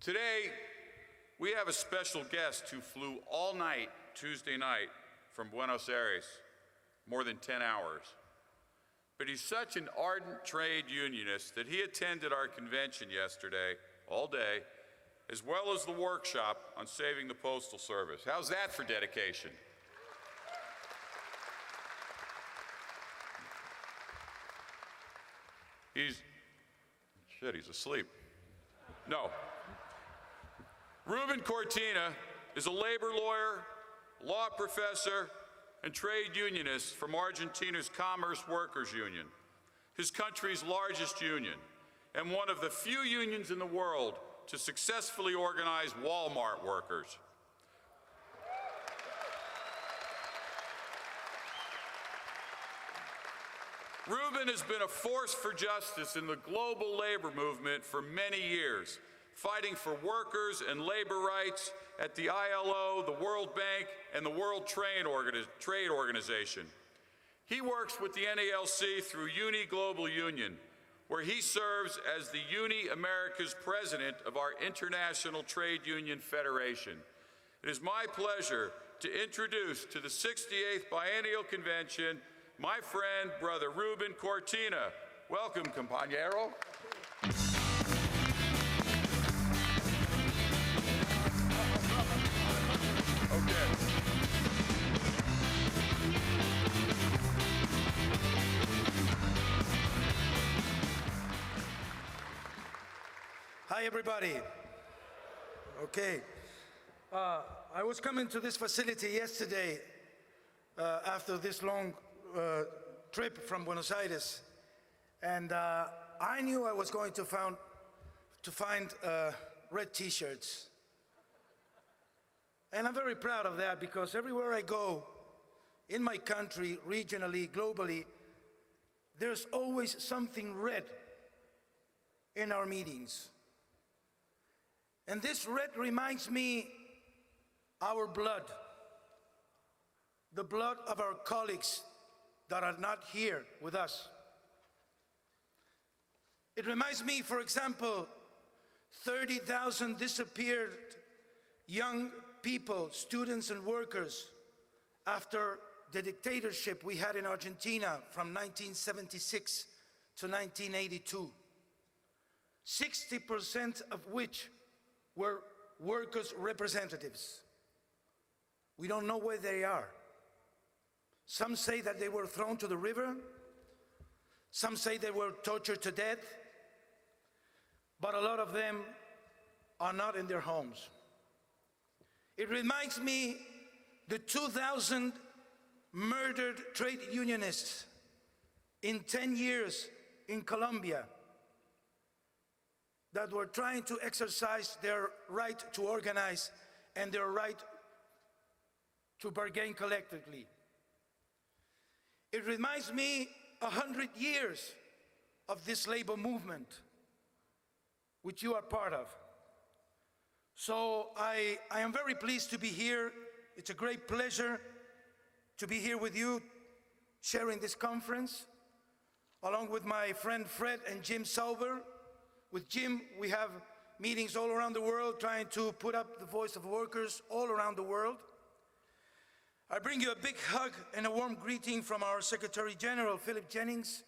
Today, we have a special guest who flew all night Tuesday night from Buenos Aires, more than 10 hours. But he's such an ardent trade unionist that he attended our convention yesterday, all day, as well as the workshop on saving the Postal Service. How's that for dedication? He's asleep. No. Rueben Cortina is a labor lawyer, law professor, and trade unionist from Argentina's Commerce Workers Union, his country's largest union, and one of the few unions in the world to successfully organize Walmart workers. Rueben has been a force for justice in the global labor movement for many years, fighting for workers and labor rights at the ILO, the World Bank, and the World Trade Organization. He works with the NALC through UNI Global Union, where he serves as the UNI-Americas President of our International Trade Union Federation. It is my pleasure to introduce to the 68th Biennial Convention my friend, Brother Rueben Cortina. Welcome, compañero. Okay. Hi, everybody. Okay. I was coming to this facility yesterday after this long trip from Buenos Aires, and I knew I was going to find red t-shirts. And I'm very proud of that, because everywhere I go, in my country, regionally, globally, there's always something red in our meetings. And this red reminds me our blood, the blood of our colleagues that are not here with us. It reminds me, for example, 30,000 disappeared young people, students and workers, after the dictatorship we had in Argentina from 1976 to 1982. 60% of which were workers' representatives. We don't know where they are. Some say that they were thrown to the river. Some say they were tortured to death. But a lot of them are not in their homes. It reminds me the 2,000 murdered trade unionists in 10 years in Colombia that were trying to exercise their right to organize and their right to bargain collectively. It reminds me 100 years of this labor movement, which you are part of. So I am very pleased to be here. It's a great pleasure to be here with you, sharing this conference, along with my friend Fred and Jim Sauber. With Jim, we have meetings all around the world, trying to put up the voice of workers all around the world. I bring you a big hug and a warm greeting from our Secretary General, Philip Jennings,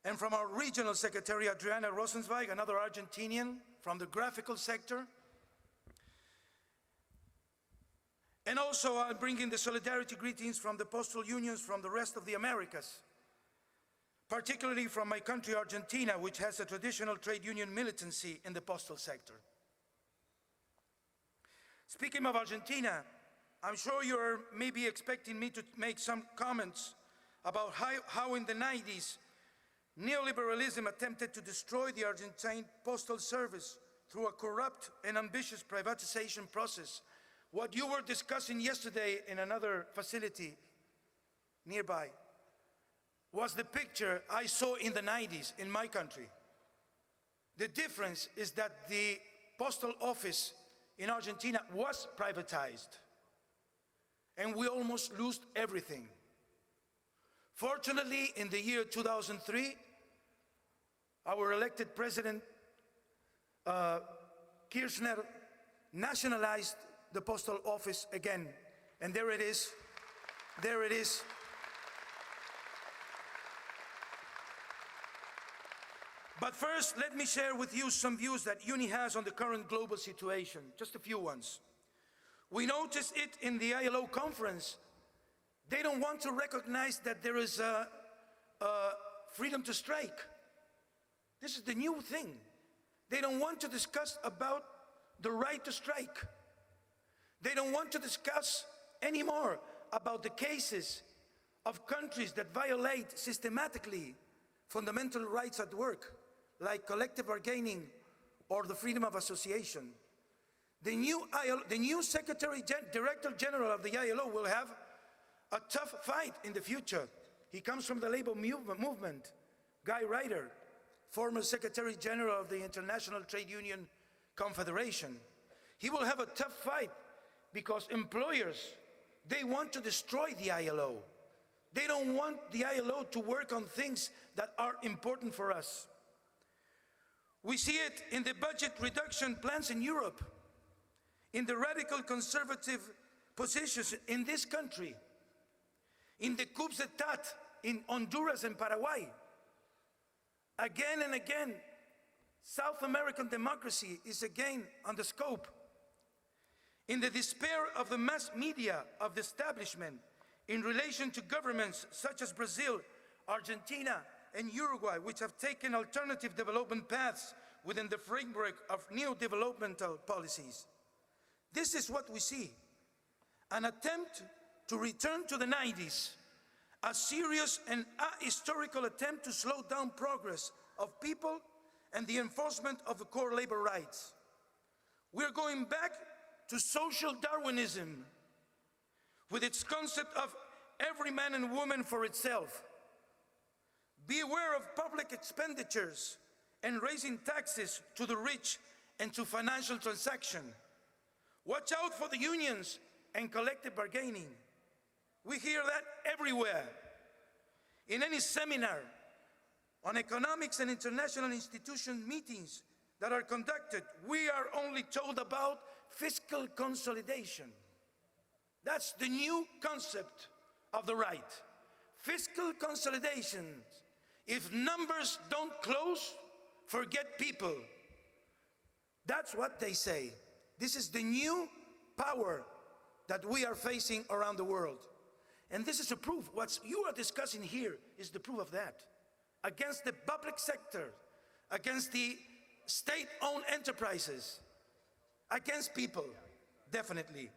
and from our Regional Secretary, Adriana Rosenzweig, another Argentinian from the graphical sector. And also, I'm bringing the solidarity greetings from the postal unions from the rest of the Americas, particularly from my country, Argentina, which has a traditional trade union militancy in the postal sector. Speaking of Argentina, I'm sure you're maybe expecting me to make some comments about how in the 90s, neoliberalism attempted to destroy the Argentine postal service through a corrupt and ambitious privatization process. What you were discussing yesterday in another facility nearby was the picture I saw in the 90s in my country. The difference is that the postal office in Argentina was privatized, and we almost lost everything. Fortunately, in the year 2003, our elected president Kirchner nationalized the postal office again. And there it is. There it is. But first, let me share with you some views that UNI has on the current global situation, just a few ones. We noticed it in the ILO conference. They don't want to recognize that there is a freedom to strike. This is the new thing. They don't want to discuss about the right to strike. They don't want to discuss anymore about the cases of countries that violate systematically fundamental rights at work, like collective bargaining or the freedom of association. The new Director General of the ILO will have a tough fight in the future. He comes from the labor movement, Guy Ryder, former Secretary General of the International Trade Union Confederation. He will have a tough fight because employers, they want to destroy the ILO. They don't want the ILO to work on things that are important for us. We see it in the budget reduction plans in Europe, in the radical conservative positions in this country, in the coups d'etat in Honduras and Paraguay. Again and again, South American democracy is again on the scope. In the despair of the mass media of the establishment in relation to governments such as Brazil, Argentina, and Uruguay, which have taken alternative development paths within the framework of neo-developmental policies. This is what we see, an attempt to return to the 90s, a serious and ahistorical attempt to slow down progress of people and the enforcement of the core labor rights. We're going back to social Darwinism with its concept of every man and woman for itself. Be aware of public expenditures and raising taxes to the rich and to financial transaction. Watch out for the unions and collective bargaining. We hear that everywhere. In any seminar on economics and international institution meetings that are conducted, we are only told about fiscal consolidation. That's the new concept of the right. Fiscal consolidation. If numbers don't close, forget people. That's what they say. This is the new power that we are facing around the world. And this is a proof. What you are discussing here is the proof of that. Against the public sector, against the state-owned enterprises, against people, definitely.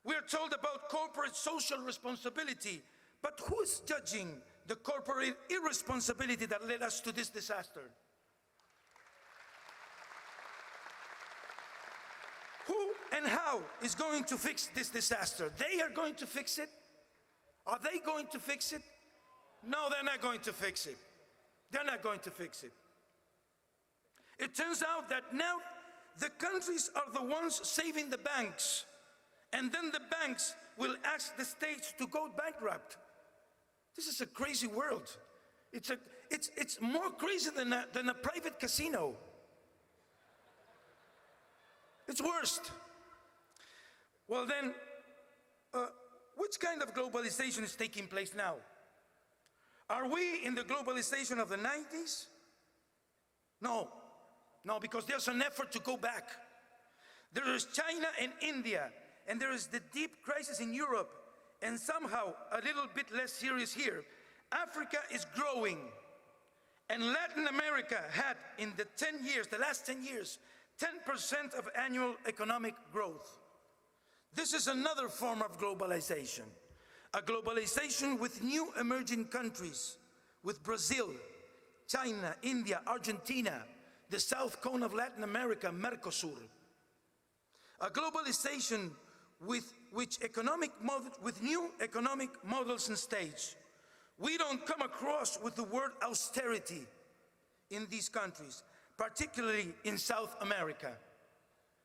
We are told about corporate social responsibility, but who is judging the corporate irresponsibility that led us to this disaster? Who and how is going to fix this disaster? They are going to fix it? Are they going to fix it? No, they're not going to fix it. They're not going to fix it. It turns out that now the countries are the ones saving the banks, and then the banks will ask the states to go bankrupt. This is a crazy world. It's more crazy than a private casino. It's worst. Well then, which kind of globalization is taking place now? Are we in the globalization of the 90s? No, because there's an effort to go back. There is China and India, and there is the deep crisis in Europe, and somehow a little bit less serious here. Africa is growing, and Latin America had in the last 10 years, 10% of annual economic growth. This is another form of globalization, a globalization with new emerging countries, with Brazil, China, India, Argentina, the South Cone of Latin America, Mercosur. A globalization with new economic models and stage. We don't come across with the word austerity in these countries, particularly in South America.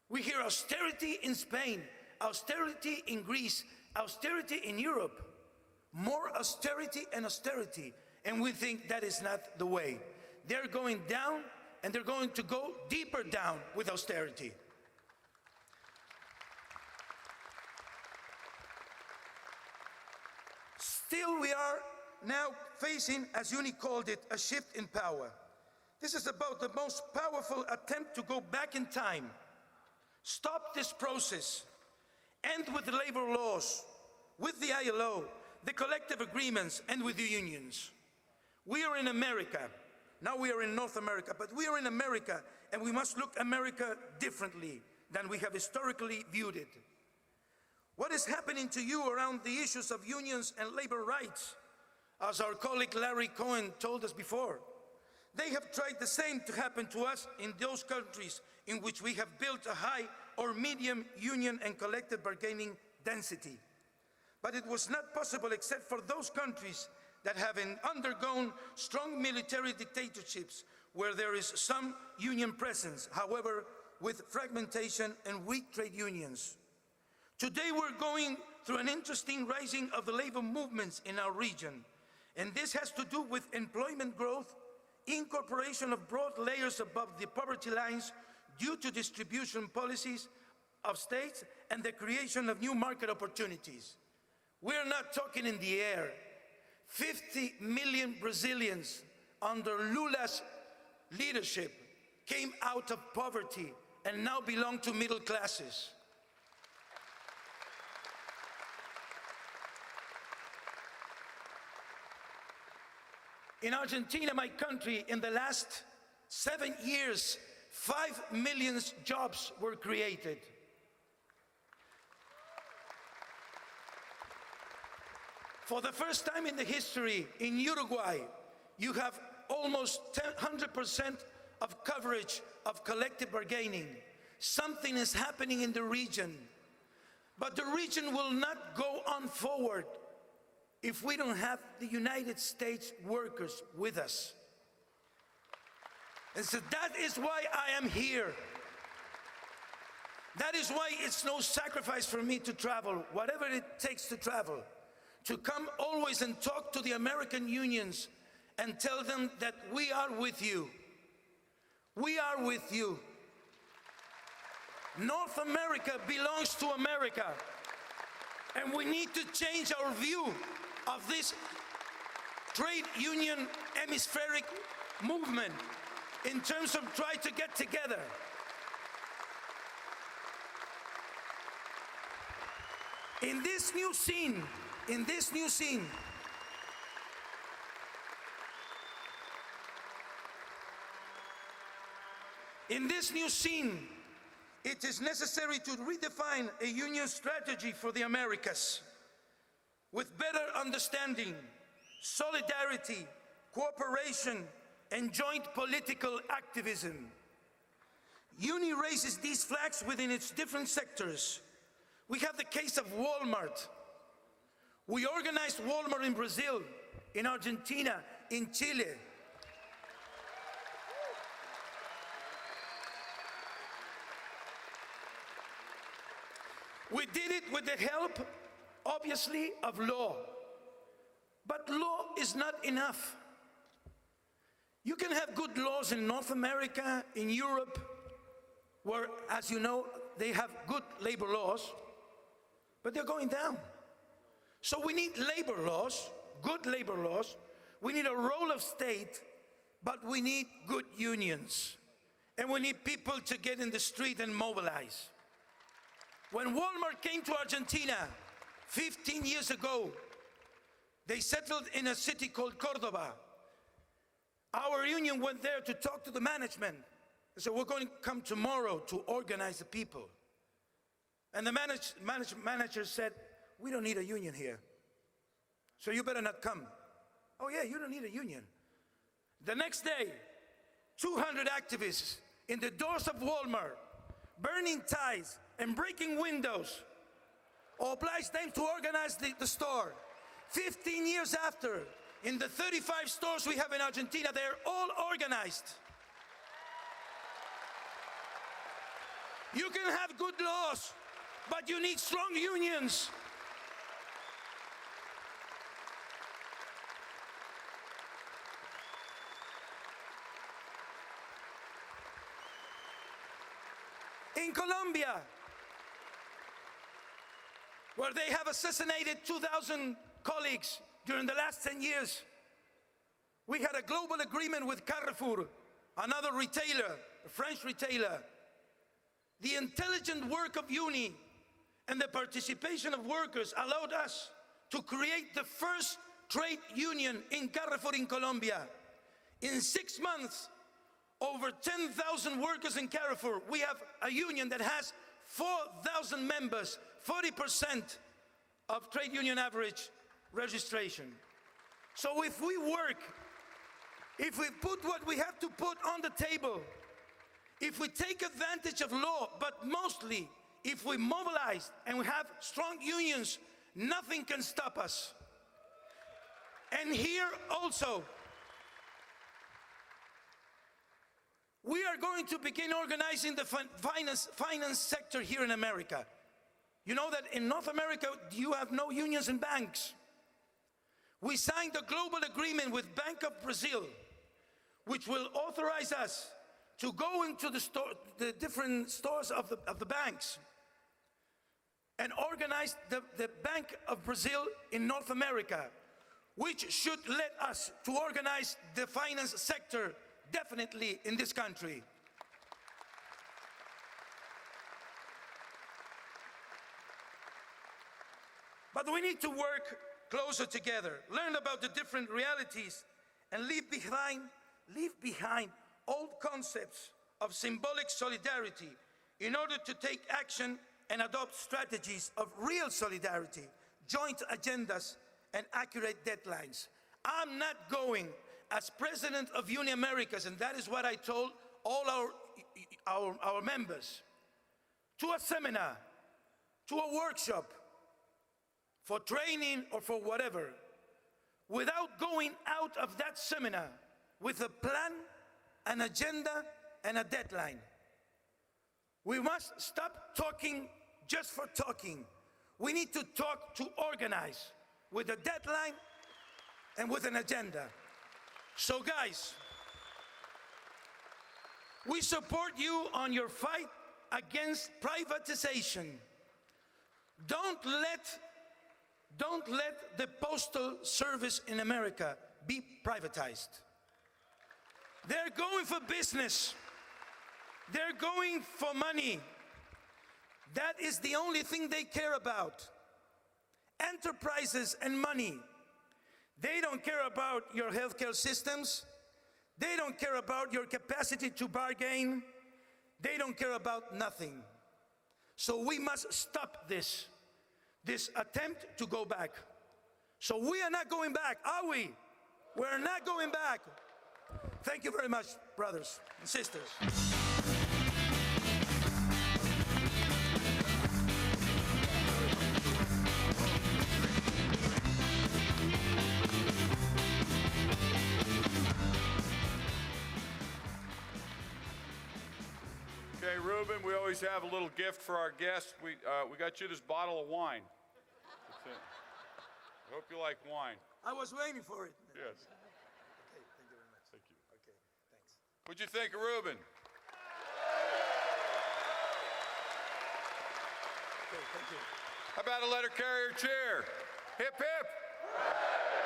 We hear austerity in Spain, austerity in Greece, austerity in Europe. More austerity and austerity, and we think that is not the way. They're going down and they're going to go deeper down with austerity. Still, we are now facing, as UNI called it, a shift in power. This is about the most powerful attempt to go back in time, stop this process, end with the labor laws, with the ILO, the collective agreements, and with the unions. We are in America. Now we are in North America, but we are in America, and we must look America differently than we have historically viewed it. What is happening to you around the issues of unions and labor rights? As our colleague Larry Cohen told us before, they have tried the same to happen to us in those countries in which we have built a high or medium union and collective bargaining density. But it was not possible except for those countries that have undergone strong military dictatorships where there is some union presence, however, with fragmentation and weak trade unions. Today we're going through an interesting rising of the labor movements in our region, and this has to do with employment growth, incorporation of broad layers above the poverty lines due to distribution policies of states, and the creation of new market opportunities. We're not talking in the air. 50 million Brazilians under Lula's leadership came out of poverty and now belong to middle classes. In Argentina, my country, in the last 7 years, 5 million jobs were created. For the first time in the history, in Uruguay, you have almost 100% of coverage of collective bargaining. Something is happening in the region. But the region will not go on forward if we don't have the United States workers with us. And so that is why I am here. That is why it's no sacrifice for me to travel, whatever it takes to travel, to come always and talk to the American unions and tell them that we are with you. We are with you. North America belongs to America, and we need to change our view of this trade union hemispheric movement in terms of trying to get together. In this new scene, it is necessary to redefine a union strategy for the Americas with better understanding, solidarity, cooperation, and joint political activism. UNI raises these flags within its different sectors. We have the case of Walmart. We organized Walmart in Brazil, in Argentina, in Chile. We did it with the help, obviously, of law. But law is not enough. You can have good laws in North America, in Europe, where, as you know, they have good labor laws, but they're going down. So we need labor laws, good labor laws. We need a role of state, but we need good unions. And we need people to get in the street and mobilize. When Walmart came to Argentina 15 years ago, they settled in a city called Cordoba. Our union went there to talk to the management. They said, we're going to come tomorrow to organize the people. And the manager said, we don't need a union here, so you better not come. Oh yeah, you don't need a union. The next day, 200 activists in the doors of Walmart, burning ties and breaking windows, obliged them to organize the store. 15 years after, in the 35 stores we have in Argentina, they're all organized. You can have good laws, but you need strong unions. In Colombia, where they have assassinated 2,000 colleagues during the last 10 years, we had a global agreement with Carrefour, another retailer, a French retailer. The intelligent work of UNI and the participation of workers allowed us to create the first trade union in Carrefour in Colombia. In 6 months, over 10,000 workers in Carrefour. We have a union that has 4,000 members, 40% of trade union average registration. So if we work, if we put what we have to put on the table, if we take advantage of law, but mostly if we mobilize and we have strong unions, nothing can stop us. And here also, we are going to begin organizing the finance sector here in America. You know that in North America, you have no unions in banks. We signed a global agreement with Bank of Brazil, which will authorize us to go into the different stores of the banks and organize the Bank of Brazil in North America, which should let us to organize the finance sector definitely in this country. But we need to work closer together, learn about the different realities, and leave behind old concepts of symbolic solidarity in order to take action and adopt strategies of real solidarity, joint agendas, and accurate deadlines. I'm not going as president of UNI-Americas, and that is what I told all our members, to a seminar, to a workshop, for training or for whatever, without going out of that seminar with a plan, an agenda, and a deadline. We must stop talking just for talking. We need to talk to organize with a deadline and with an agenda. So guys, we support you on your fight against privatization. Don't let the postal service in America be privatized. They're going for business. They're going for money. That is the only thing they care about. Enterprises and money. They don't care about your healthcare systems. They don't care about your capacity to bargain. They don't care about nothing. So we must stop this attempt to go back. So we are not going back, are we? We're not going back. Thank you very much, brothers and sisters. Okay, Ruben, we always have a little gift for our guests. We got you this bottle of wine. That's it. I hope you like wine. I was waiting for it. Yes. Okay, thank you very much. Thank you. Okay, thanks. What'd you think of Ruben? Okay, thank you. How about a letter carrier chair? Hip, hip.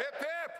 Hip, hip.